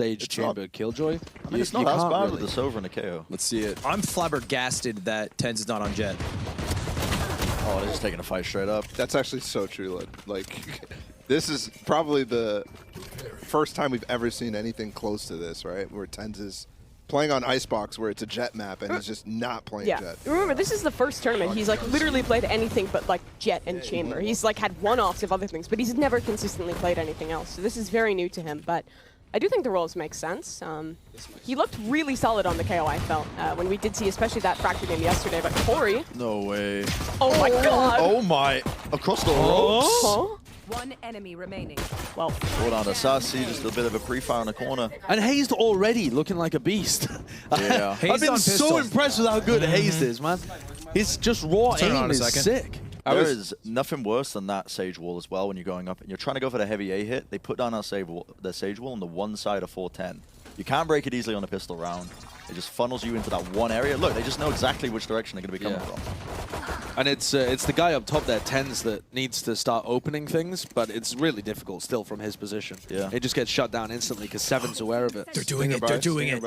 stage chamber killjoy. I mean, it's not as bad with the Sova and the KO. Let's see it. I'm flabbergasted that TenZ is not on Jet. Oh, they're just taking a fight straight up. That's actually so true, Lud. Like, this is probably the first time we've ever seen anything close to this, right? Where TenZ is playing on Icebox, where it's a Jet map, and he's just not playing Jet. Remember, this is the first tournament. He's like literally played anything but like Jet and Chamber. He's like had one-offs of other things, but he's never consistently played anything else. So this is very new to him, but I do think the roles make sense. He looked really solid on the KO, I felt, when we did see especially that Fracture game yesterday, but Corey... No way. Oh my god! Oh my! Across the ropes? Huh? One enemy remaining. Well, Hold on to Sassy, just a bit of a pre-fire in the corner. And Hazed already looking like a beast. Yeah. I've been so impressed with how good Hazed is, man. He's just raw aim is sick. There is nothing worse than that Sage Wall as well when you're going up and you're trying to go for the heavy A hit. They put down that Sage Wall on the one side of 410. You can't break it easily on a pistol round. It just funnels you into that one area. Look, they just know exactly which direction they're going to be coming from. And it's the guy up top there, TenZ, that needs to start opening things, but it's really difficult still from his position. Yeah. It just gets shut down instantly because Seven's aware of it. They're doing it. They're doing it.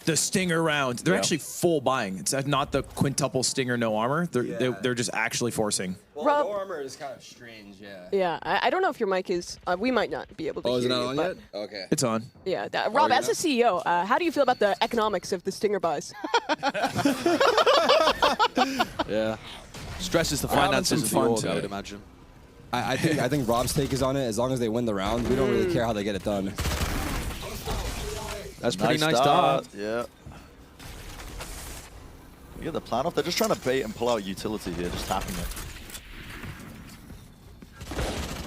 The Stinger round. They're actually full buying. It's not the quintuple Stinger, no armor. They're just actually forcing. Well, Rob, no armor is kind of strange, yeah. Yeah, I don't know if your mic is... we might not be able to hear is it not you, on but yet? Okay. It's on. Yeah, Rob, as a CEO, how do you feel about the economics of the Stinger buys? Yeah. Stresses the finances of the org, I would imagine. I think Rob's take is on it. As long as they win the round, we don't really care how they get it done. That's pretty nice start. Yeah. You get the plan off. They're just trying to bait and pull out utility here, just tapping it.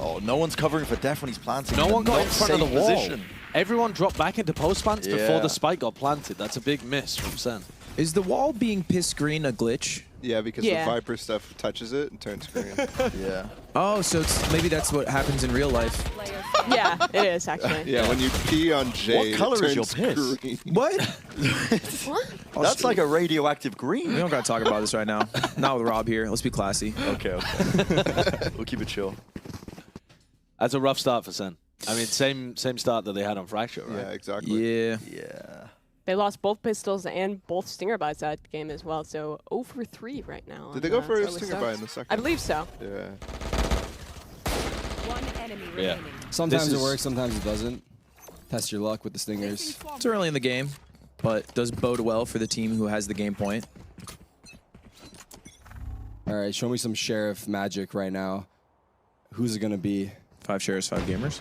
Oh, no one's covering for Def when he's planting. No one got in front of the wall. Position. Everyone dropped back into post plants before the spike got planted. That's a big miss from Sen. Is the wall being piss green a glitch? Yeah, because the Viper stuff touches it and turns green. Yeah. Oh, so maybe that's what happens in real life. Yeah, it is actually. Yeah, when you pee on Jade, What color it is your turns piss? green. What? What? That's like a radioactive green. We don't gotta talk about this right now. Not with Rob here. Let's be classy. Okay. We'll keep it chill. That's a rough start for Sen. I mean, same start that they had on Fracture, right? Yeah, exactly. Yeah. Yeah. They lost both pistols and both Stinger buys that game as well, so 0 for 3 right now. Did they go for a Stinger buy in the second? I believe so. Yeah. One enemy remaining. Sometimes it works, sometimes it doesn't. Test your luck with the Stingers. It's early in the game, but does bode well for the team who has the game point. All right, show me some Sheriff magic right now. Who's it going to be? 5 shares, 5 gamers.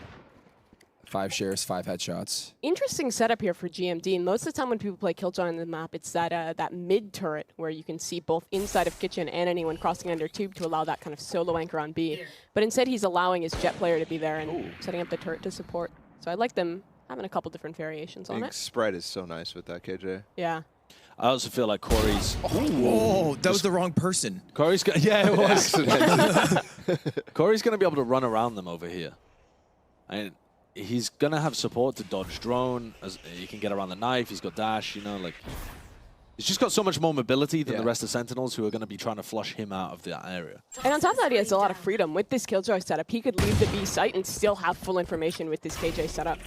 5 shares, 5 headshots. Interesting setup here for GMD. And most of the time when people play Killjoy on the map, it's that mid turret where you can see both inside of Kitchen and anyone crossing under tube to allow that kind of solo anchor on B. But instead, he's allowing his Jet player to be there and setting up the turret to support. So I like them having a couple different variations on it. Spread is so nice with that, KJ. Yeah. I also feel like Corey's... Oh, that was the wrong person. Corey's yeah, it was. Corey's going to be able to run around them over here. And he's going to have support to dodge drone. As he can get around the knife. He's got dash, you know, like... He's just got so much more mobility than the rest of Sentinels who are going to be trying to flush him out of that area. And on top of that, he has a lot of freedom. With this Killjoy setup, he could leave the B site and still have full information with this KJ setup.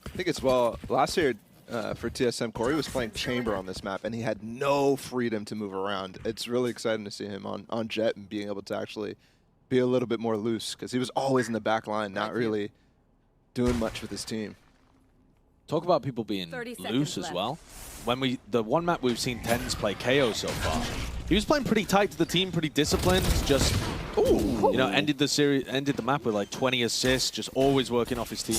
I think it's, well, last year for TSM, Corey was playing Chamber on this map, and he had no freedom to move around. It's really exciting to see him on Jet and being able to actually be a little bit more loose, because he was always in the back line, not really doing much with his team. Talk about people being loose as well. When the one map we've seen TenZ play KO so far, he was playing pretty tight to the team, pretty disciplined. Just, you know, ended the map with like 20 assists, just always working off his team.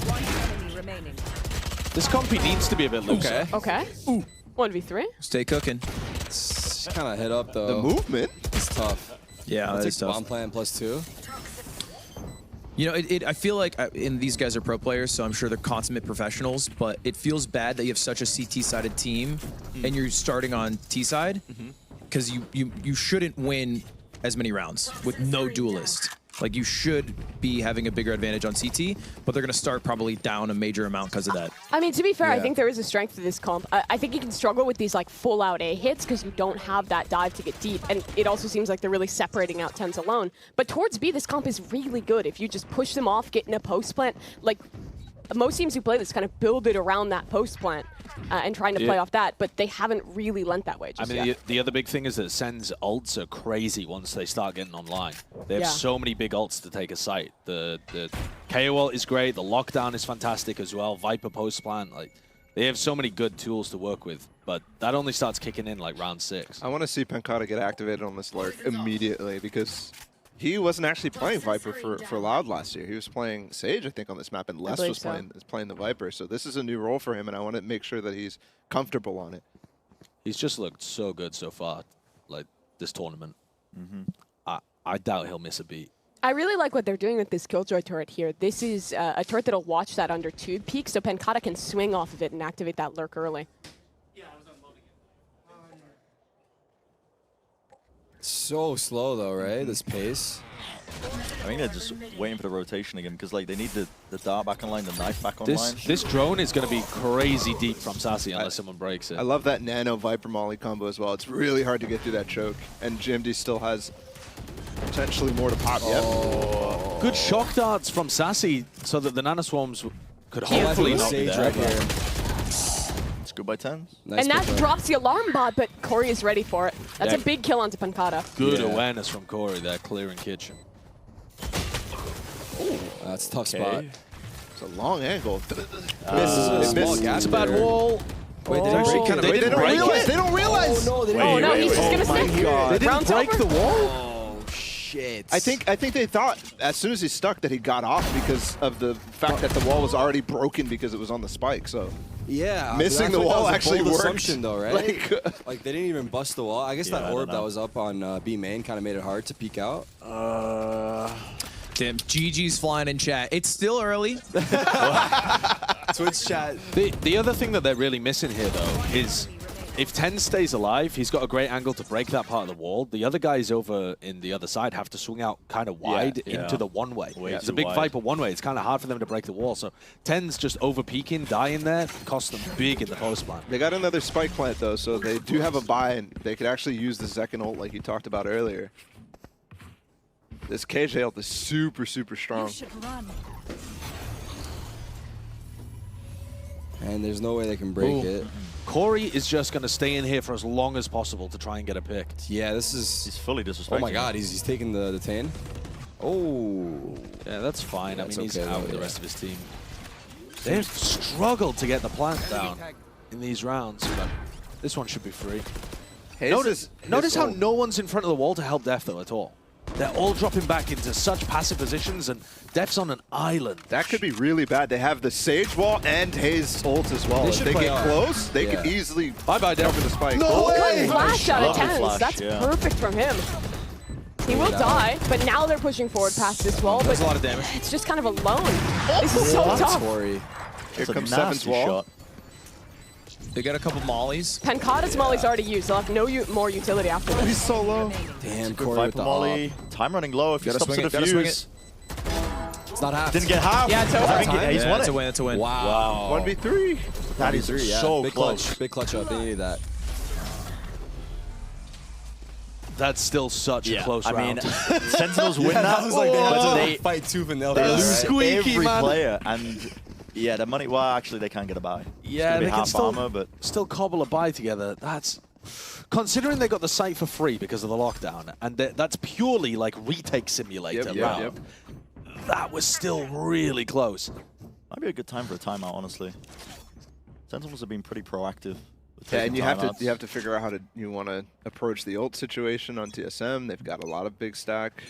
One enemy remaining. This compy needs to be a bit looser. Okay. 1v3. Stay cooking. It's kind of hit up, though. The movement? It's tough. Yeah, that's tough. Bomb plan +2. You know, I feel like, and these guys are pro players, so I'm sure they're consummate professionals, but it feels bad that you have such a CT-sided team and you're starting on T-side, because you shouldn't win as many rounds with no duelist. Like, you should be having a bigger advantage on CT, but they're going to start probably down a major amount because of that. I mean, to be fair, I think there is a strength to this comp. I think you can struggle with these like full-out A hits because you don't have that dive to get deep, and it also seems like they're really separating out TenZ alone. But towards B, this comp is really good. If you just push them off, get in a post plant, like most teams who play this kind of build it around that post plant and trying to play off that, but they haven't really lent that way just yet. The other big thing is that Sen's ults are crazy once they start getting online. They have so many big ults to take a site. The KO ult is great. The lockdown is fantastic as well. Viper post plant, like they have so many good tools to work with. But that only starts kicking in like round 6. I want to see Pancata get activated on this lurk immediately because he wasn't actually playing Viper for Loud last year. He was playing Sage, I think, on this map, and Les was playing the Viper. So this is a new role for him, and I want to make sure that he's comfortable on it. He's just looked so good so far, like this tournament. I doubt he'll miss a beat. I really like what they're doing with this Killjoy turret here. This is a turret that'll watch that under tube peak, so Pancata can swing off of it and activate that lurk early. So slow though, right? This pace. I think they're just waiting for the rotation again because like they need the dart back online, the knife back online. This drone is going to be crazy deep from Sassy unless someone breaks it. I love that Nano Viper Molly combo as well. It's really hard to get through that choke, and GMD still has potentially more to pop. Good shock darts from Sassy so that the nanoswarms could Hopefully hopefully not be Sage there. right here. It's good by 10. Nice And that pick up. drops the alarm bot, but Corey is ready for it. That's a big kill onto Pancata. Good Yeah. awareness from Corey there, clearing kitchen. That's a tough spot. It's a long angle. Misses. It's a bad wall. Wait, they didn't break it. They didn't break it. They don't realize. Oh no, they Oh didn't. no, he's just gonna my stick. God. They didn't Round's break over? the wall? Oh shit. I think they thought as soon as he stuck that he got off because of the fact that the wall was already broken because it was on the spike. So yeah, missing I the feel like wall that was a actually bold worked. assumption though, right? Like, They didn't even bust the wall. I guess Yeah, I that don't orb that know. was up on B main kind of made it hard to peek out. Damn, GG's flying in chat. It's still early. Twitch chat. The other thing that they're really missing here, though, is if 10 stays alive, he's got a great angle to break that part of the wall. The other guys over in the other side have to swing out kind of wide into the one-way. It's a big Viper one-way. It's kind of hard for them to break the wall. So 10's just over-peeking, dying there, costs them big in the post plant. they got another spike plant though, so they do have a buy, and they could actually use the second ult like you talked about earlier. This KJ ult is super strong. And there's no way they can break it. Corey is just going to stay in here for as long as possible to try and get a pick. Yeah, this is. He's fully disrespecting. Oh my God, he's taking the Tane. Oh. Yeah, that's fine. That's I mean, he's okay, out though, with the yeah. rest of his team. They've struggled to get the plant down in these rounds, but this one should be free. Notice how no one's in front of the wall to help Def, though, at all. They're all dropping back into such passive positions, and Def's on an island. That could be really bad. They have the Sage wall and Haze ult as well. They If should they play get hard. close, they Yeah. could easily Bye-bye, Def. cover the spike. No way! Good flash out of Lovely 10s. flash, That's yeah. perfect from him. He will die, but now they're pushing forward past this wall. That's But a lot of damage. it's just kind of alone. This is so tough. Corey. Here It's a comes Seven's nasty wall. shot. They got a couple mollies. Pancata's molly's already used. They'll have no more utility after this. He's so low. Damn, Good Corey with Viper the Molly. op. Time running low. If he Gotta stops swing at it, a gotta swing fuse. It's not half. Didn't get half. Yeah, it's over. I think he's Yeah, won that's a it. win. That's a win. Wow. 1v3. That is 3, yeah. so Big close. clutch. Big clutch up. They needed that. That's still such a close I round. mean, Sentinels win that. That was like but they fight tooth and nail. they for that, lose right? Squeaky, every man. player, and yeah, the money. Well, actually, they can get a buy. yeah, it's they gonna be can half still, armor, but cobble a buy together. That's considering they got the site for free because of the lockdown, and that's purely like retake simulator round. That was still really close. might be a good time for a timeout. Honestly, Sentinels have been pretty proactive. with Yeah, taking and you timeouts. have to figure out how you want to approach the ult situation on TSM. They've got a lot of big stack.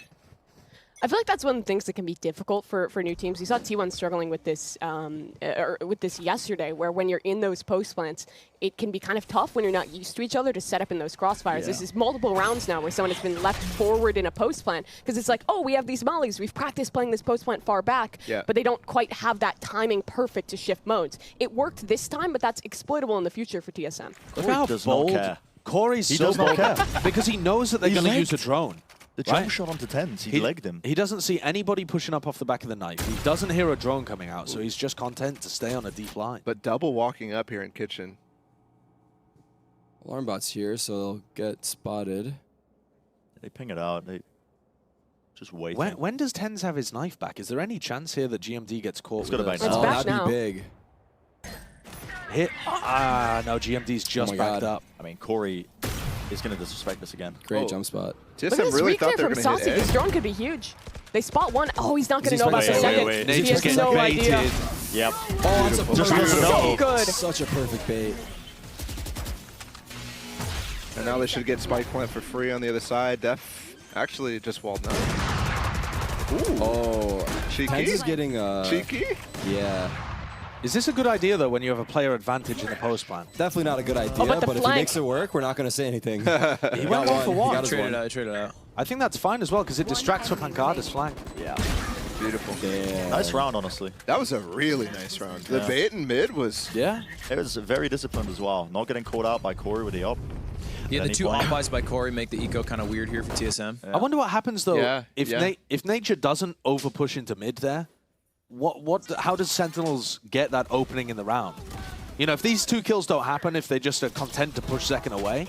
I feel like that's one of the things that can be difficult for new teams. We saw T1 struggling with this yesterday, where when you're in those post plants, it can be kind of tough when you're not used to each other to set up in those crossfires. This is multiple rounds now where someone has been left forward in a post plant because it's like, oh, we have these mollies. We've practiced playing this post plant far back, but they don't quite have that timing perfect to shift modes. It worked this time, but that's exploitable in the future for TSM. Look how does not bold care. Corey's He so does not bold care. because he knows that they're He going to use a legged. drone. The jump Right. shot onto 10s. He legged him. He doesn't see anybody pushing up off the back of the knife. He doesn't hear a drone coming out, so he's just content to stay on a deep line. But double walking up here in kitchen. Alarm bot's here, so they'll get spotted. They ping it out. They Just waiting. When does Tens have his knife back? Is there any chance here that GMD gets caught? It's gotta with be a- It's now. back that'd now. be big. Hit. No, GMD's just my backed God. up. I mean, Corey is going to disrespect this again. Great Oh. jump spot. Look at TSM this really reclear thought they were from going to Saucy. hit His A. drone could be huge. They spot one. Oh, he's not going to Is know he about the supposed to- second. wait. He Nature's has getting no baited. idea. Yep. Oh, that's a Just perfect doesn't So know. good. Such a perfect bait. And now they should get Spike Plant for free on the other side. Def actually just walled now. Oh, Cheeky? Tens is getting Cheeky? Yeah, Is this a good idea though when you have a player advantage in the post plan? definitely not a good idea. Oh, but the if he flank. makes it work, we're not going to say anything. He went one for one. Traded out. I think that's fine as well because it distracts for Pancada's flank. Yeah. Beautiful. Damn. Nice round, honestly. That was a really nice round. The Yeah. bait in mid was... Yeah. It was very disciplined as well. Not getting caught out by Corey with the up. Yeah, At the any two point. op-buys by Corey make the eco kind of weird here for TSM. Yeah. I wonder what happens though Yeah, if yeah. if nature doesn't over push into mid there. How does Sentinels get that opening in the round? You know, if these 2 kills don't happen, if they just are content to push second away,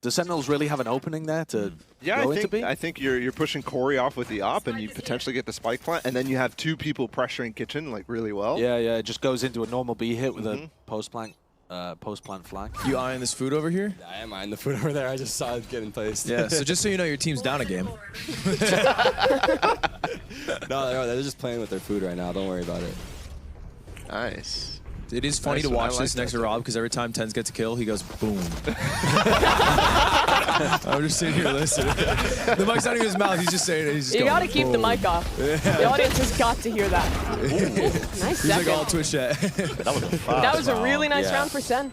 does Sentinels really have an opening there to Yeah, go into B? I think you're pushing Corey off with the op, and you potentially get the Spike Plant, and then you have 2 people pressuring Kitchen like really well. Yeah, it just goes into a normal B hit with a post plant flank. You eyeing this food over here? I am eyeing the foot over there. I just saw it getting placed. Yeah, so just so you know, your team's down a game. No, they're just playing with their food right now. Don't worry about it. Nice. It is funny Nice to one. I watch like this next that. to Rob because every time Tens gets a kill, he goes boom. I'm just sitting here listening. The mic's not even in his mouth. He's just saying it. He's just You going, got to keep the boom. mic off. The audience has got to hear that. Nice He's like second. all Twitch chat. That was a fast That was a round. really nice Yeah. round for Sen.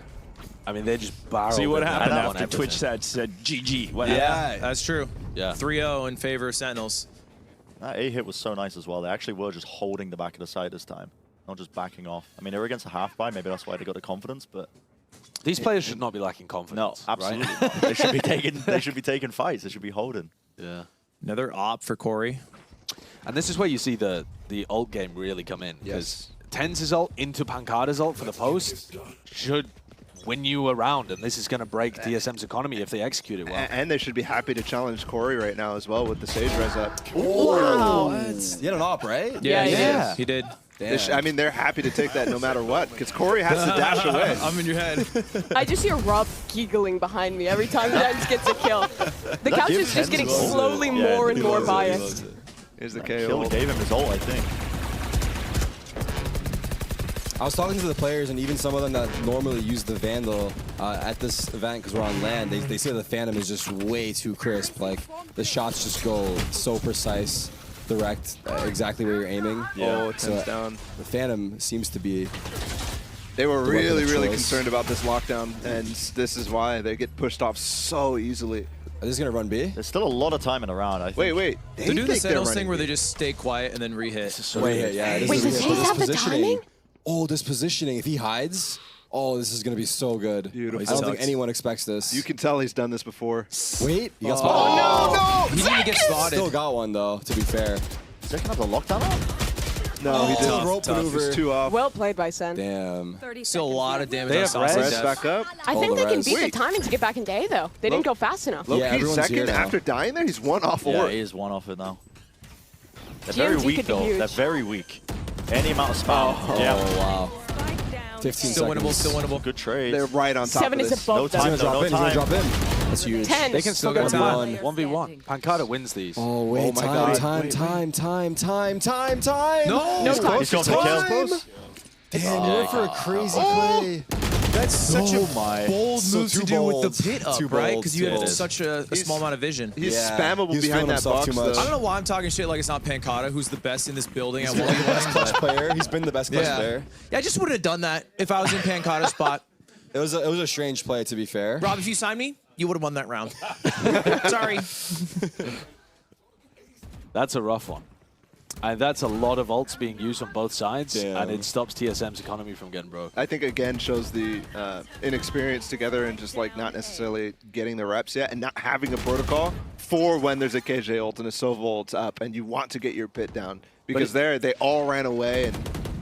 I mean, they just barreled. See what it happened down on after everything. Twitch said GG. What Yeah, happened? that's true. Yeah. 3-0 in favor of Sentinels. That A hit was so nice as well. They actually were just holding the back of the side this time, not just backing off. I mean, they were against a half buy. Maybe that's why they got the confidence, but These players should not be lacking no, confidence. absolutely Right? not. They should be taking. They should be taking fights. They should be holding. Yeah. Another op for Corey. And this is where you see the ult game really come in. Yes. Tens' ult into Pancada's ult for the post should win you a round, and this is going to break TSM's economy if they execute it well. And they should be happy to challenge Corey right now as well with the Sage res up. Wow. You had an op, right? Yeah, yeah. He did. I mean, they're happy to take that no matter what, because Corey has to dash away. I'm in your head. I just hear Rob giggling behind me every time Tens gets a kill. The couch give is just Tens getting loves it. slowly Yeah, more he and more loves it, he biased. Here's the Kill KO. gave him his ult, I think. I was talking to the players, and even some of them that normally use the Vandal at this event because we're on land, they say the Phantom is just way too crisp. Like, the shots just go so precise, direct, exactly where you're aiming. Oh, So, Tens down. the Phantom seems to be... They were the weapon really, of really choice. concerned about this lockdown, and this is why they get pushed off so easily. Are they just going to run B? There's still a lot of time in the round. I think. Wait. They're doing the think Sentinels running thing where B. they just stay quiet and then re-hit. Wait, yeah. This Wait, is does weird, he but have this the timing? Oh, this positioning. If he hides, oh, this is going to be so good. Beautiful. I don't think Sucks. anyone expects this. You can tell he's done this before. Wait, you got spotted. Oh, He didn't get spotted. Still got one, though, to be fair. Is that kind of the lockdown up? no, he Oh, didn't. rope tough. maneuver. He's 2 off. Well played by Sen. Damn. 30 Still a seconds lot left. of damage They on have Saucy. res Res back up. I All think the they can res. beat the Wait. timing to get back in day, though. They didn't go fast enough. Low Yeah, key everyone's here second now. after dying there, he's 1 off Yeah, 4. he is one off it now. They're very GMT weak could be though. huge. They're very weak. Any amount of spam. Oh, Yeah. wow. Spike down. 15 Still winnable, seconds. still winnable. Good trade. They're right on top 7 of is this. above No them. He's time. going to No drop in. That's huge. 10. They can still Still get got time. time. 1v1. Pancada wins these. Oh, wait. Oh my God. Time. No! No time. He's going for the kill. Close. Damn, you went for a crazy play. That's such Oh a my. bold So move too to do with bold. the pit up, Too right? bold, Because you too have bold. such a small amount of vision. He's Yeah, spammable he's behind feeling that himself box, too much. though. I don't know why I'm talking shit like it's not Pancada, who's the best in this building at He's been the best clutch 1v1. player. He's been the best clutch player. Yeah, I just wouldn't have done that if I was in Pancada's spot. It was a strange play, to be fair. Rob, if you signed me, you would have won that round. Sorry. That's a rough one. And that's a lot of ults being used on both sides, Damn. and it stops TSM's economy from getting broke. I think again shows the inexperience together and just like not necessarily getting the reps yet and not having a protocol for when there's a KJ ult and a Sova ult up and you want to get your pit down. Because they all ran away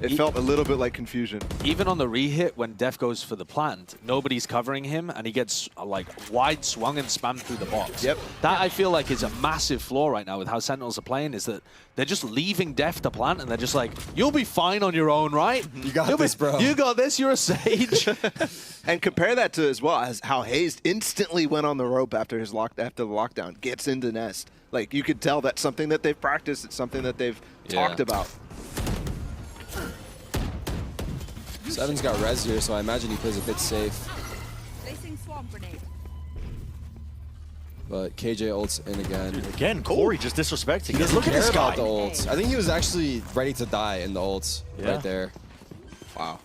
and It felt a little bit like confusion. Even on the re-hit, when Def goes for the plant, nobody's covering him, and he gets like wide swung and spammed through the box. Yep. That I feel like is a massive flaw right now with how Sentinels are playing, is that they're just leaving Def to plant, and they're just like, you'll be fine on your own, right? You got this, bro. You got this, you're a sage. And compare that to as well as how Hayes instantly went on the rope after the lockdown, gets into nest. Like, you could tell that's something that they've practiced, it's something that they've talked about. Seven's got res here, so I imagine he plays a bit safe. Placing swamp grenade. But KJ ults in again. Dude, again, Corey just disrespecting. He doesn't Look at care this guy. about the ults. I think he was actually ready to die in the ults right there. Wow.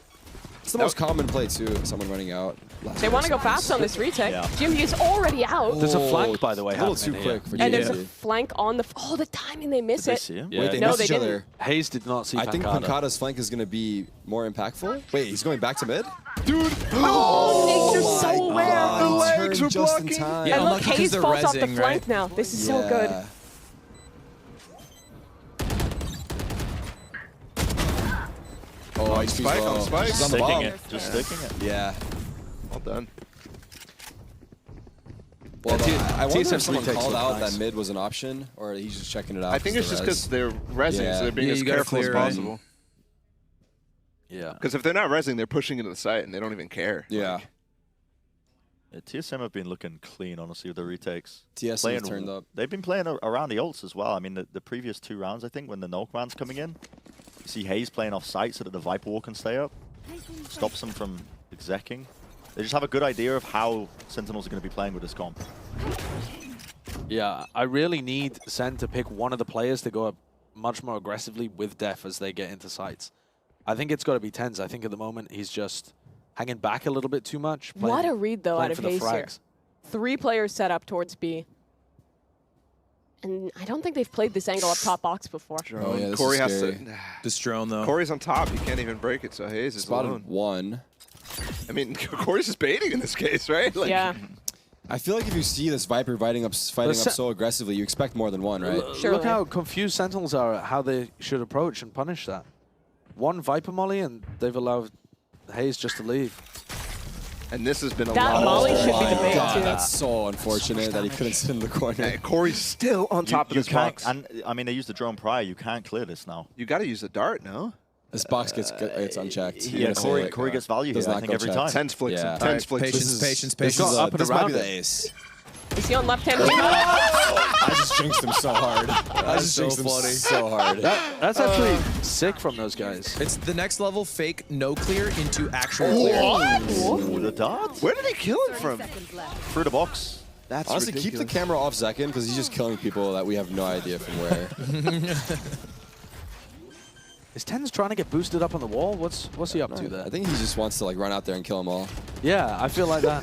It's the most common play too, someone running out. They want to go fast on this retake. Yeah. GMD is already out. There's a flank, by the way, A little happening too here. quick for And there's a GMD. flank on the... Oh, the timing, they miss Did they it. see him? Yeah. Wait, they No, missed they each didn't. other. Hayes did not see I think Pancada. Pancada's flank is going to be more impactful. Wait, he's going back to mid? Dude! Oh, Nate's are so rare. The he legs turned were just in blocking. time. Yeah, And look, unlucky 'cause Hayes they're falls off the rezzing, flank right? now. This is so good. Yeah. Oh, he's too Spike slow. on spike. He's on the Sticking bomb. it. Just sticking it. Yeah. Well done. Well, I wonder TSM if someone retakes called look out nice. that mid was an option, or he's just checking it out. I think it's just because they're rezzing, Yeah. so they're being Yeah, as you gotta careful as clear, right? possible. Yeah. Because if they're not rezzing, they're pushing into the site and they don't even care. Yeah. Like, Yeah, TSM have been looking clean, honestly, with the retakes. TSM turned up. They've been playing around the ults as well. I mean, the previous 2 rounds, I think, when the Null Command's coming in, you see Hayes playing off site so that the Viper Wall can stay up. Stops them from execing. They just have a good idea of how Sentinels are going to be playing with this comp. Yeah, I really need Sen to pick one of the players to go up much more aggressively with Def as they get into sites. I think it's got to be Tens. I think at the moment he's just hanging back a little bit too much. What a read, though, out of for the Hayes here. frags. 3 players set up towards B. And I don't think they've played this angle up top box before. Oh, yeah, this Corey is has scary. to. This drone, though. Corey's on top. He can't even break it, so Hayes is Spotted alone. one. I mean, Corey's just baiting in this case, right? Like, Yeah. I feel like if you see this Viper fighting up so aggressively, you expect more than one, right? Surely. Look how confused Sentinels are at how they should approach and punish that. One Viper molly and they've allowed Hayes just to leave. And this has been a That lot. molly of should be my the bait, God, too. that's so unfortunate that he couldn't sit in the corner. Hey, Corey's still on top of You this can't, box. and I mean, they used the drone prior. You can't clear this now. You got to use the dart, no? This box it's unchecked. You're Yeah, gonna say it. Corey gets value Does here, I not think, go every checked. time. Tens flicks Yeah. him. Tens flicks him. Patience, patience, patience. got up and This might around be the it. ace. Is he on left-hand team? I just jinxed him so hard. I just so jinxed him funny. so hard. That's actually sick from those guys. It's the next level fake no clear into actual clear. With a dart? Where did he kill him from? Seconds left. Through the box. That's Honestly, keep the ridiculous. camera off Zekin because he's just killing people that we have no idea from where. Is Tens trying to get boosted up on the wall? What's he up to there? I think he just wants to like run out there and kill them all. Yeah, I feel like that.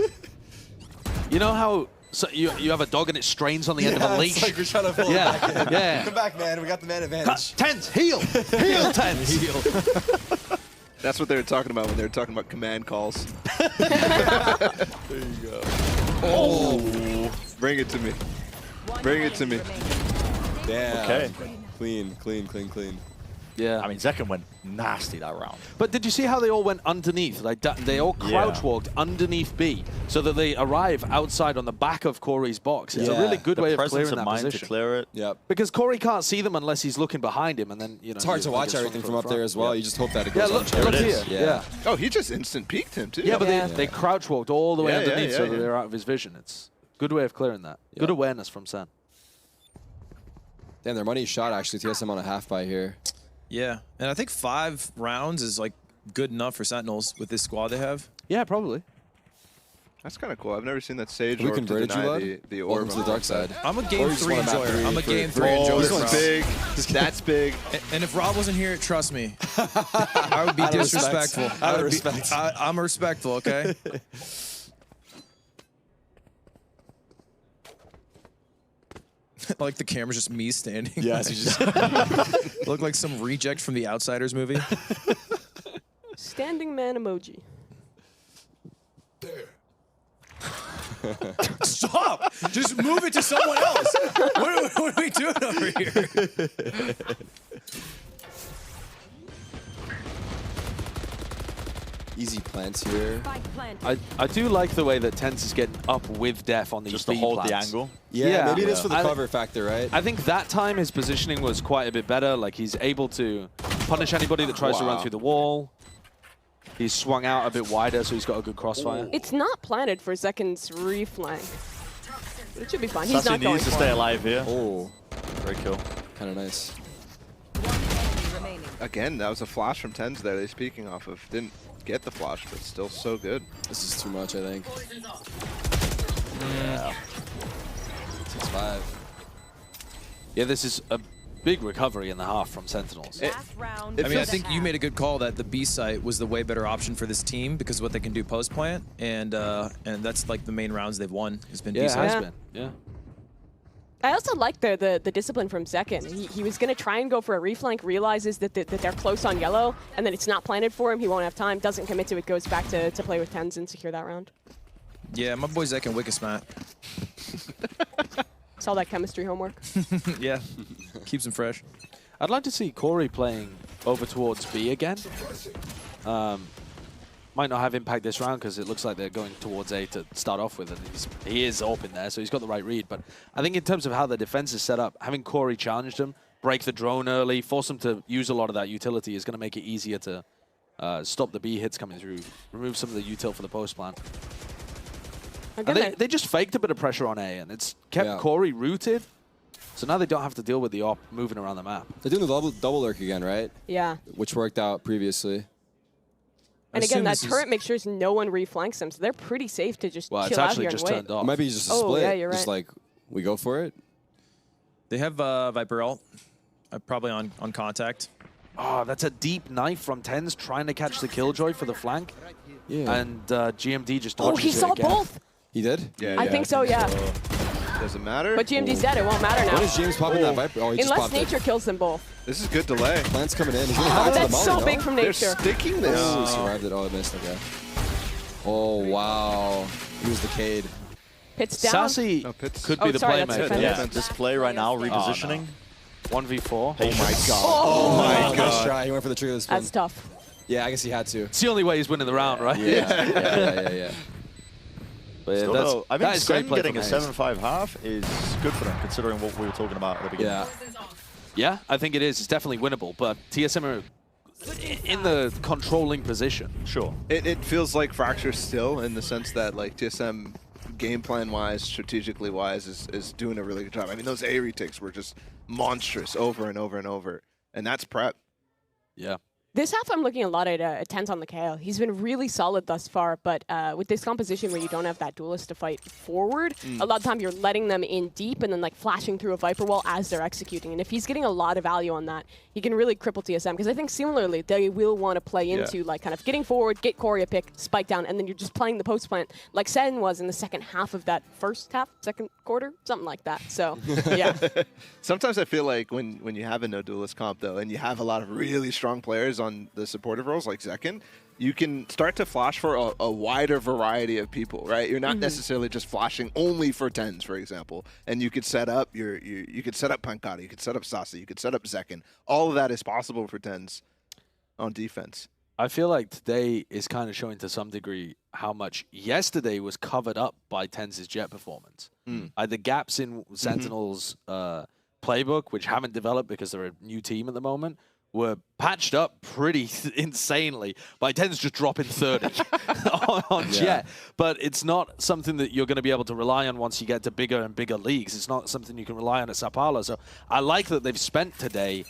You know how you have a dog and it strains on the end of a leash? we're trying to pull Yeah, yeah. back, man. We got the man advantage. Tens, heal! Heal, Tens! Heal. That's what they were talking about when they were talking about command calls. There you go. Oh, bring it to me. One Bring it to enemy me. remaining. Damn. Okay. Clean, clean, clean, clean. Yeah. I mean, Zekin went nasty that round. But did you see how they all went underneath? Like they all crouch walked underneath B, so that they arrive outside on the back of Corey's box. It's a Yeah. really good way The of presence clearing of that mind position. to clear it. Yep. Because Corey can't see them unless he's looking behind him, and then It's hard to watch everything from up there as well. You just hope that it Yeah, goes look, unchecked. look it here. is. Yeah. Oh, he just instant peeked him, too. Yeah, but Yeah. they crouch walked all the way Yeah, yeah, underneath, yeah, so that yeah. they're out of his vision. It's a good way of clearing that. Good awareness from Sen. Damn, their money shot actually. TSM on a half by here. Yeah, and I think 5 rounds is like good enough for Sentinels with this squad they have. Yeah, probably. That's kind of cool. I've never seen that Sage Have we orb to converted you, deny Lud? the orb. Welcome to the dark side. I'm a Or game you just 3 want a map enjoyer. three I'm a for- game for- 3 Oh, enjoyer. this going one's bro. big. That's big. And if Rob wasn't here, trust me, I would be Out of respect. disrespectful. Out of I would be- respect. I'm respectful, okay? Like the camera's just me standing. Yes, you just. Look like some reject from the Outsiders movie. Standing man emoji. Stop! Just move it to someone else. What are we doing over here? easy plants here. Spike planted. I do like the way that TenZ is getting up with Def on these Just to B hold plants. the angle. Yeah, maybe it is for the I- cover factor, right? I think that time his positioning was quite a bit better. Like he's able to punish anybody that tries to run Wow. through the wall. He's swung out a bit wider, so he's got a good crossfire. It's not planted for Zekin's reflank. It should be fine. He's Sassy not going needs to for stay it. alive here. Oh, Great kill. kind of nice. One enemy remaining. Again, that was a flash from TenZ there. They're speaking off of. Didn't get the flash, but still so good. This is too much, I think. Yeah. 6-5. Yeah, this is a big recovery in the half from Sentinels. Last round. it I mean, I feels- think you made a good call that the B site was the way better option for this team because of what they can do post plant, and that's like the main rounds they've won has been Yeah, B it site. has Yeah. been. Yeah. I also like the discipline from Zekin. He was going to try and go for a reflank, realizes that they're close on yellow, and then it's not planted for him. He won't have time, doesn't commit to it, goes back to play with TenZ and secure that round. Yeah, my boy Zek can wick a smat. Saw that chemistry homework. Yeah, keeps him fresh. I'd like to see Corey playing over towards B again. Might not have impact this round because it looks like they're going towards A to start off with, and he is open there, so he's got the right read. But I think in terms of how the defense is set up, having Corey challenge him, break the drone early, force him to use a lot of that utility is going to make it easier to stop the B hits coming through, remove some of the util for the post plant. And they just faked a bit of pressure on A, and it's kept Corey rooted. So now they don't have to deal with the op moving around the map. They're doing the double lurk again, right? Yeah. Which worked out previously. And I again, assume that this is- turret makes sure no one reflanks them, so they're pretty safe to just Well, it's chill out actually here just and wait. turned off. It might be just a Oh, split. yeah, you're Just right. like, we go for it. They have Viper ult, probably on contact. Oh, that's a deep knife from TenZ trying to catch the Killjoy for the flank. Yeah. And GMD just Oh, dodges he it saw again. both. He did? Yeah, I think so, yeah. Doesn't matter. But GMD's dead. It won't matter now. When is James popping that Viper? Oh, he just Unless popped nature it. kills them both. This is good delay. Plant's coming in. He's gonna hide to the That's molly, so no? big from They're nature. sticking this. Oh, he survived it. Oh, I missed. Okay. Oh, wow. He was the Cade. Pit's down. Sassy No, Pitts. could Oh, be the sorry, that's playmaker. defense. Yeah, this play right now, repositioning. 1v4. Oh my god. Oh my Nice god. try. He went for the trigger spin. That's tough. Yeah, I guess he had to. It's the only way he's winning the round, right? Yeah. But yeah, Still that's, though, I that think is great Sen play getting a from Hayes. 7-5 half is good for them, considering what we were talking about at the beginning. Yeah. Yeah, I think it is. It's definitely winnable, but TSM are in the controlling position. Sure. It feels like Fracture still, in the sense that like TSM game plan wise, strategically wise, is doing a really good job. I mean, those A retakes were just monstrous over and over and over, and that's prep. Yeah. This half, I'm looking a lot at TenZ on the KO. He's been really solid thus far, but with this composition where you don't have that duelist to fight forward, a lot of time you're letting them in deep and then like flashing through a Viper wall as they're executing. And if he's getting a lot of value on that, he can really cripple TSM. Because I think similarly, they will want to play into like kind of getting forward, get Corey a pick, spike down, and then you're just playing the post plant like Sen was in the second half of that first half, second quarter, something like that. So, yeah. Sometimes I feel like when you have a no duelist comp though, and you have a lot of really strong players on the supportive roles like Zekin, you can start to flash for a wider variety of people, right? You're not necessarily just flashing only for TenZ, for example. And you could set up you could set up Pankata, you could set up Sassy, you could set up Zekin. All of that is possible for TenZ on defense. I feel like today is kind of showing to some degree how much yesterday was covered up by TenZ's Jet performance. The gaps in Sentinels' playbook, which haven't developed because they're a new team at the moment, were patched up pretty insanely by TenZ just dropping 30 on Jet. But it's not something that you're going to be able to rely on once you get to bigger and bigger leagues. It's not something you can rely on at Sapala. So I like that they've spent today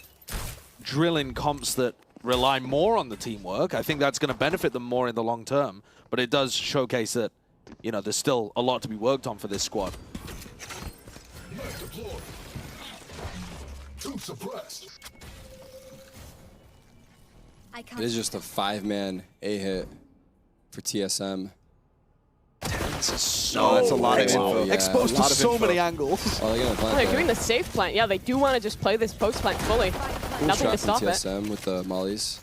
drilling comps that rely more on the teamwork. I think that's going to benefit them more in the long term. But it does showcase that, you know, there's still a lot to be worked on for this squad. It is just a 5-man A hit for TSM. So that's a lot of info. Yeah. exposed A to lot of so info. many angles. Oh, they're gonna plant They're that. doing the safe plant. Yeah, they do want to just play this post plant fully. Cool Nothing to shot from stop it. TSM with the mollies.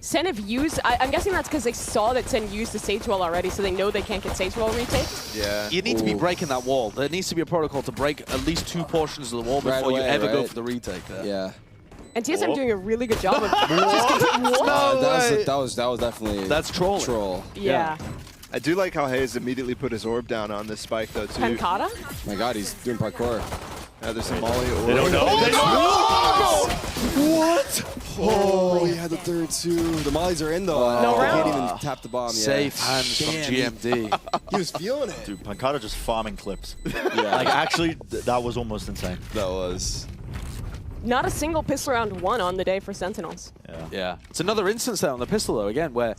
Sen have used, I'm guessing that's because they saw that Sen used the Sage Wall already, so they know they can't get Sage Wall retaked. Yeah. You need to be breaking that wall. There needs to be a protocol to break at least 2 portions of the wall Right before you away, ever go right? for the retake there. Yeah. And TSM Oh. doing a really good job of just that was definitely That's trolling. troll. yeah. I do like how Hayes immediately put his orb down on this spike, though, too. Pancata? My God, he's doing parkour. There's some Molly orb. They don't know. They don't know. What? Oh, he had the third too. The mollies are in though. No He round. can't even tap the bomb. Safe Yeah. hands from Damn, GMD. He was feeling it. Dude, Pancata just farming clips. Yeah, Like, actually, that was almost insane. that was. Not a single pistol round won on the day for Sentinels. Yeah. It's another instance there on the pistol, though, again, where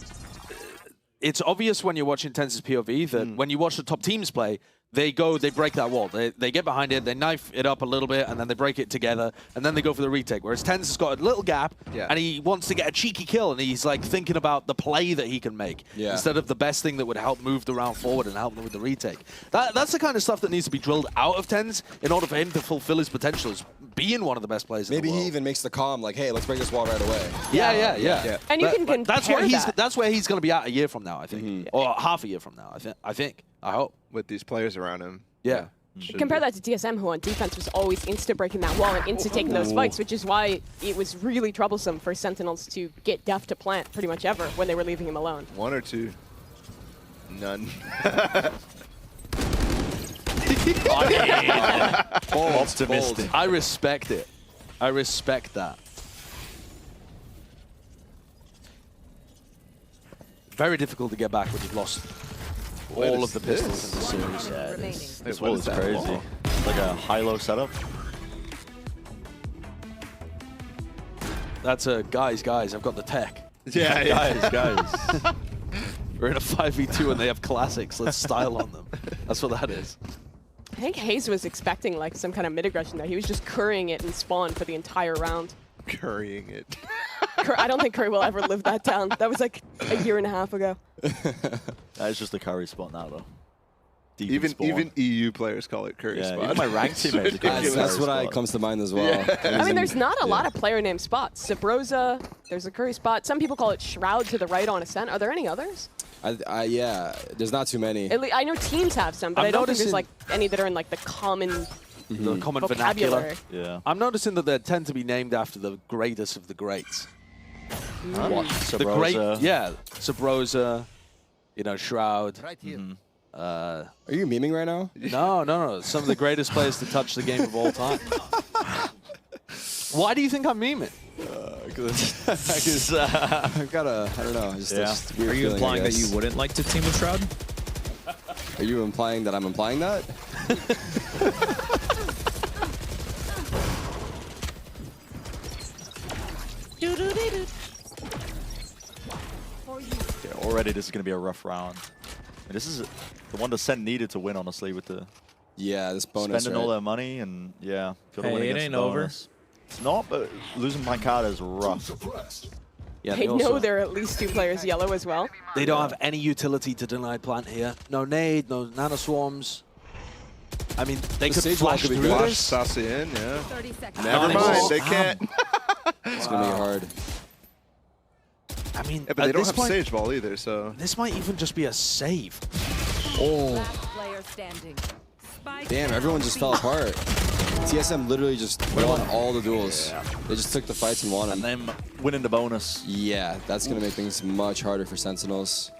it's obvious when you're watching Tense's POV that when you watch the top teams play, they break that wall. They get behind it, they knife it up a little bit, and then they break it together, and then they go for the retake. Whereas Tense has got a little gap, and he wants to get a cheeky kill, and he's like thinking about the play that he can make instead of the best thing that would help move the round forward and help them with the retake. That's the kind of stuff that needs to be drilled out of Tense in order for him to fulfill his potential as being one of the best players in Maybe the world. he even makes the calm like, hey, let's break this wall right away. Yeah. And you can compare That's where that. that's where he's going to be at a year from now, I think, or half a year from now. I hope. With these players around him. Yeah. Compare that to TSM, who on defense was always insta-breaking that wall and insta-taking those fights, which is why it was really troublesome for Sentinels to get Def to plant pretty much ever when they were leaving him alone. One or two. None. Optimistic. I respect it. I respect that. Very difficult to get back when you've lost all of the pistols in the series. Yeah, Remaining. this wall is crazy. It's like a high-low setup. That's a guys, I've got the tech. Guys. We're in a 5v2 and they have classics. Let's style on them. That's what that is. I think Hayes was expecting like some kind of mid-aggression there. He was just currying it in spawn for the entire round. Currying it. I don't think Curry will ever live that down. That was like a year and a half ago. That is just a curry spot now, though. Deep in spawn. Even EU players call it curry Yeah, spot. even my ranked teammates. That's what comes to mind as well. I mean, there's not a lot of player named spots. Sabrosa, there's a Curry spot. Some people call it Shroud to the right on Ascent. Are there any others? Yeah, there's not too many. I know teams have some, but I'm I don't think there's noticing- like any that are in like the common The common vernacular. vocabulary. Yeah. I'm noticing that they tend to be named after the greatest of the greats. What? The great, Sabrosa. yeah. Sabrosa, Shroud. Are you memeing right now? No. Some of the greatest players to touch the game of all time. Why do you think I'm memeing? Because I've got I don't know, just a weird Are you feeling, I implying that guess. you wouldn't like to team with Shroud? Are you implying that I'm implying that? Yeah, already this is going to be a rough round. And this is the one the Sen needed to win, honestly, with the Yeah, this bonus. spending all right? their money and, yeah. Feel the Hey, win it against ain't the over. bonus. It's not, but losing Pancata is rough. Yeah, They also- know there are at least 2 players yellow as well. They don't have any utility to denied plant here. No nade, no nanoswarms. I mean, they The could stage wall flash could be through good. Flash this. Sassy in, yeah. 30 seconds. Never Nice. mind, they Wow. can't. It's gonna be hard. I mean, Yeah, but they at don't this have point, Sage Ball either, so. this might even just be a save. Last player standing. Spike Damn, everyone just fell apart. TSM literally just won all the duels. They just took the fights and won And them. then winning the bonus. Yeah, that's gonna make things much harder for Sentinels.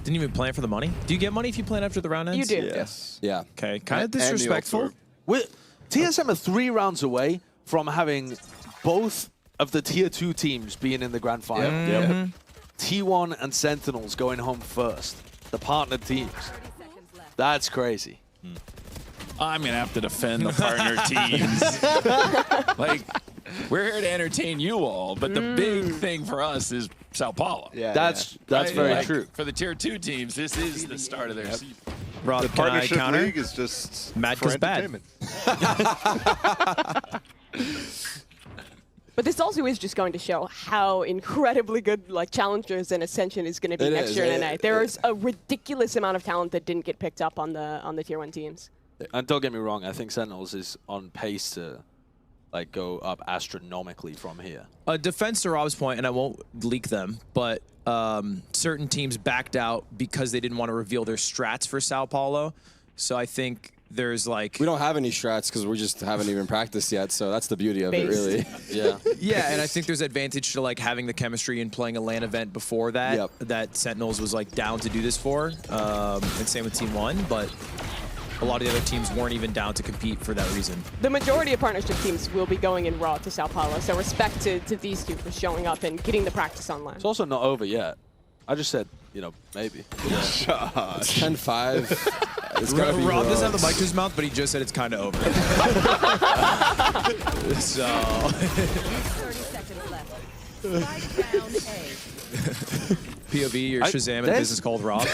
Didn't even plan for the money? Do you get money if you plan after the round ends? You do. Yes. Yeah. Okay, kind of And the disrespectful. orb. TSM are 3 rounds away from having both of the tier 2 teams being in the grand final. Yep. T1 and Sentinels going home first. The partnered teams. That's crazy. I'm going to have to defend the partner teams. Like, we're here to entertain you all, but the big thing for us is Sao Paulo. Yeah. That's Right? very Like, true. For the tier 2 teams, this is the start of their season. Rob, The can I partnership counter? league is just Mad for 'cause bad. entertainment. But this also is just going to show how incredibly good like challengers and Ascension is going to be It next is. year in It- NA. There's a ridiculous amount of talent that didn't get picked up on the tier 1 teams. And don't get me wrong, I think Sentinels is on pace to go up astronomically from here. Defense to Rob's point, and I won't leak them, but certain teams backed out because they didn't want to reveal their strats for Sao Paulo. So I think there's like We don't have any strats because we just haven't even practiced yet, so that's the beauty of it, Base. really. Yeah. yeah, and I think there's advantage to like having the chemistry and playing a LAN event before that. Yep. That Sentinels was like down to do this for, and same with Team One, but a lot of the other teams weren't even down to compete for that reason. The majority of partnership teams will be going in Raw to Sao Paulo, so respect to these two for showing up and getting the practice online. It's also not over yet. I just said, you know, maybe. It's 10-5. It's gotta be Rob doesn't have the Ross. mic to his mouth, but he just said it's kind of over. So 30 seconds left. Spike down A. POV, you're Shazam in a there's- business called Rob.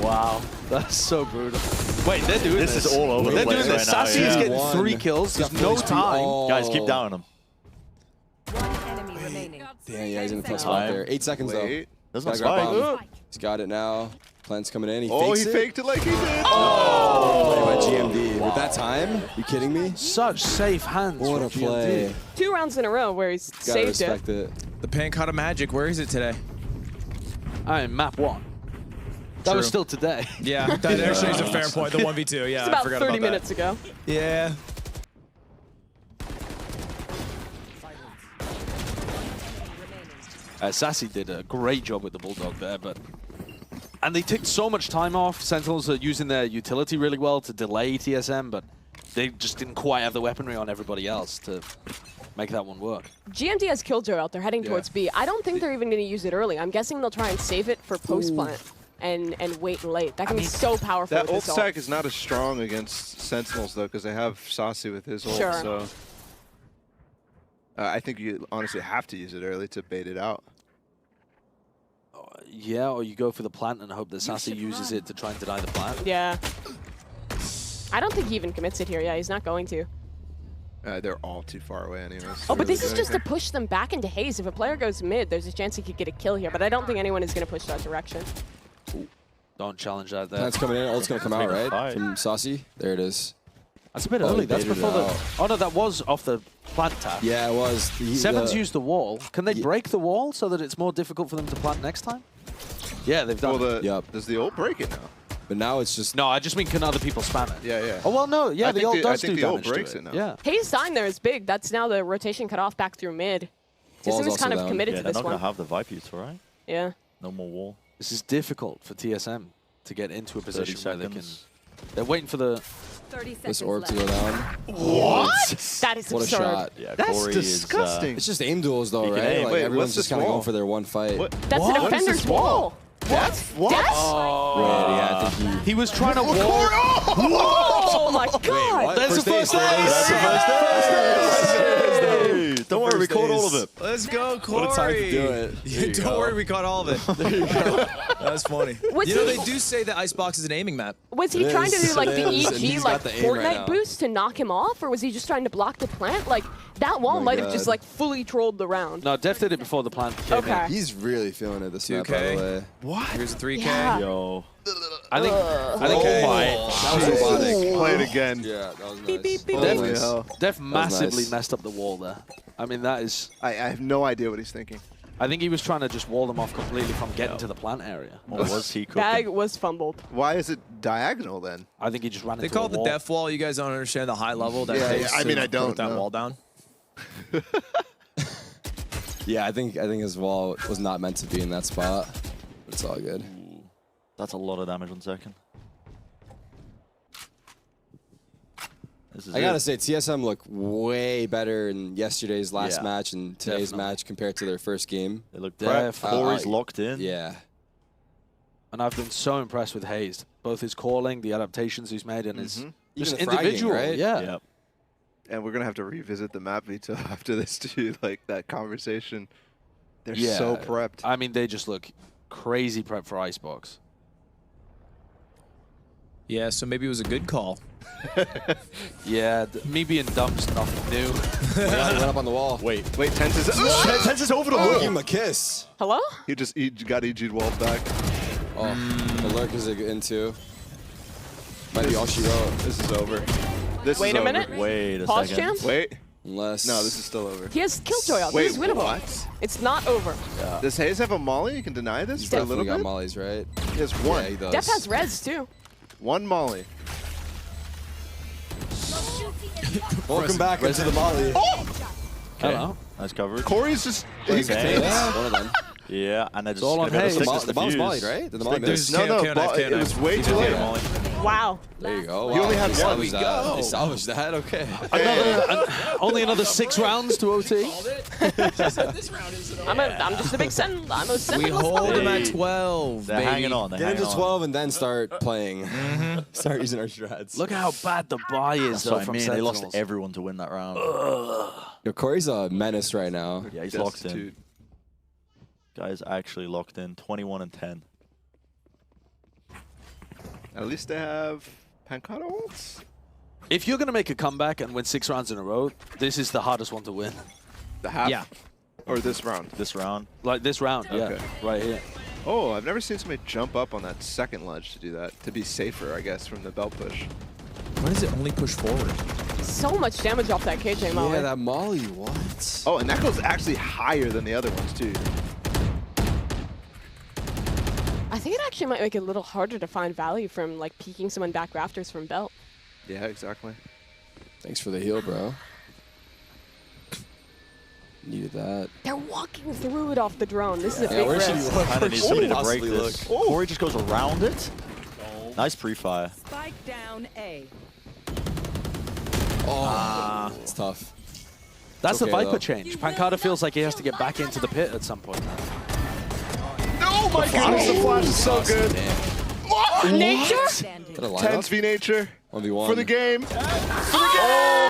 Wow, that's so brutal. Wait, they're doing this. This is all over the They're place doing this. right now, Sassy yeah. is getting One. 3 kills. There's no time. Oh. Guys, keep down him. One enemy remaining. Damn, yeah, he's in the plus Time. 5 there. 8 seconds, Wait. There's though. no Gotta grab spike. bomb. He's got it now. Plant's coming in. He Oh, fakes he it. faked it like he did. Play by GMD. With that time? You kidding me? Such safe hands. What from a play. GMD. 2 rounds in a row where he's Gotta saved respect it. it. The Pancata Magic, where is it today? I mean, map 1. That True. was still today. Yeah, that actually is a fair point. The 1v2, yeah, It's I about forgot 30 about minutes ago. that. Yeah. Sassy did a great job with the Bulldog there, and they took so much time off. Sentinels are using their utility really well to delay TSM, but they just didn't quite have the weaponry on everybody else to make that one work. GMD has Killjoy out there heading towards B. I don't think they're even going to use it early. I'm guessing they'll try and save it for post-plant and wait late. That can be so powerful That with ult this ult. stack is not as strong against Sentinels, though, because they have Saucy with his ult. Sure. So I think you honestly have to use it early to bait it out. Yeah, or you go for the plant and hope that Sassy uses it to try and deny the plant. Yeah. I don't think he even commits it here. Yeah, he's not going to. They're all too far away anyways. Oh, but this is just to push them back into haze. If a player goes mid, there's a chance he could get a kill here, but I don't think anyone is going to push that direction. Don't challenge that there. Plant's coming in. Ult's gonna come out, right? Fight. From Saucy. There it is. That's a bit Oh, early. he That's baited it before the... out. Oh, no, that was off the plant tap. Yeah, it was. Seven's used the wall. Can they break the wall so that it's more difficult for them to plant next time? Yeah, they've done Well, it. Yep. does the ult break it now? But now it's just. No, I just mean can other people spam it? Yeah, yeah. Oh, well, no. Yeah, I the think ult the- I does think do the ult damage breaks to it now. Yeah. Haze sign there is big. That's now the rotation cut off back through mid. Wall's TSM is also kind of down. committed Yeah, to they're this not going one. to have the Vipe use, right? Yeah. No more wall. This is difficult for TSM to get into a 30 position where they can... seconds. They're waiting for the... 30 seconds This orb to left. go down. What? That is What a absurd. shot. Yeah, That's Corey disgusting. It's just aim duels, though, You can right? aim. Like Wait, everyone's what's just this kind of wall? going for their one fight. What? That's What? an What is offender's this wall? What? What? Death? Red, yeah, I think he. He was trying to wall... Oh my god! what? There's the First first ace, Hey, don't worry, we First caught all ace. of it. Let's go, Corey. What a time to do it. Yeah, don't worry, we caught all of it. There you go. That's funny. Was You know, he- they do say that Icebox is an aiming map. Was he It trying to is. do like It the is, and EG he's like got the aim right Fortnite now. boost to knock him off, or was he just trying to block the plant? Like that wall my might have just God. like fully trolled the round. No, Def did it before the plant came Okay. He's really feeling it this map, by 2K. the way. What? Here's a 3K. Yeah. Yo. I think That was robotic. Play it again. Yeah, that was nice. Beep, beep, beep. That was Holy nice. hell. Def massively nice. messed up the wall there. I mean, that is... I have no idea what he's thinking. I think he was trying to just wall them off completely from getting to the plant area. What was he cooking? Bag was fumbled. Why is it diagonal then? I think he just ran They into call a it the wall. death wall. You guys don't understand the high level that Yeah, takes yeah, I mean, to I don't put that know. wall down. Yeah, I think his wall was not meant to be in that spot. But it's all good. That's a lot of damage on second. This is I gotta it. say, TSM look way better in yesterday's last Yeah, match and today's definitely. match compared to their first game. They look Def, prepped. Corey's I- locked in. Yeah. And I've been so impressed with Hayes. Both his calling, the adaptations he's made, and his just Even the fragging, individual. right? Yeah. Yep. And we're gonna have to revisit the map veto after this too. Like that conversation. They're Yeah. so prepped. I mean, they just look crazy prep for Icebox. Yeah, so maybe it was a good call. Yeah, me being dump's nothing new. He went up on the wall. Wait. Wait, Tense is Tense is over the Oh, wall. give him a kiss. Hello? he got EG'd walled back. Oh, the lurk is in too. Might be all she wrote. This is over. This Wait is a over. minute. Wait a Pause second. champ? Wait. Unless... No, this is still over. He has Killjoy out. Wait, This is winnable. what? It's not over. Does Hayes have a molly? You can deny this He's for a definitely little got bit? mollies, right? He has one. Yeah, he does. Def has res too. One molly. Welcome back into the molly. Hello. Nice coverage. Corey's just... he's- Thanks. One of them. Yeah, and they're just all on gonna be able to Hayes. stick this The bomb's defuse. mollied, right? Did the molly There's miss? No, KO knife, it KO was knife. way too late. Wow. There you go. You only had They one. salvaged that. They salvaged that. Okay. Only another 6 rounds to OT. I'm just a big Sentinel. I'm a We Sentinel. hold them at 12, They're baby. hanging on. They're Get hanging into on. 12 and then start playing. Start using our strats. Look at how bad the buy is, That's though, what I from mean. They lost Sentinels. everyone to win that round. Yo, Corey's a menace right now. Yeah, he's locked in. Destitute. Guys actually locked in. 21 and 10. At least they have Pancata ults. If you're going to make a comeback and win 6 rounds in a row, this is the hardest one to win. The half? Yeah. Or this round? This round. Like this round, Okay. yeah, right here. Oh, I've never seen somebody jump up on that second ledge to do that. To be safer, I guess, from the belt push. Why does it only push forward? So much damage off that KJ molly. Yeah, that molly, what? Oh, and that goes actually higher than the other ones, too. I think it actually might make it a little harder to find value from like peeking someone back rafters from belt. Yeah, exactly. Thanks for the heal, bro. Needed that. They're walking through it off the drone. This is a Yeah, big where should risk. he look? Kind of needs somebody to break Possibly this. look. Corey just goes around it. Nice pre-fire. Spike down A. Oh, it's tough. That's okay, the Viper though. change. Pancata feels like he has to get back into the pit at some point. Oh my goodness, the flash is so good. Nature? Standing. Got a lineup? 10s v nature 1v1. for the game.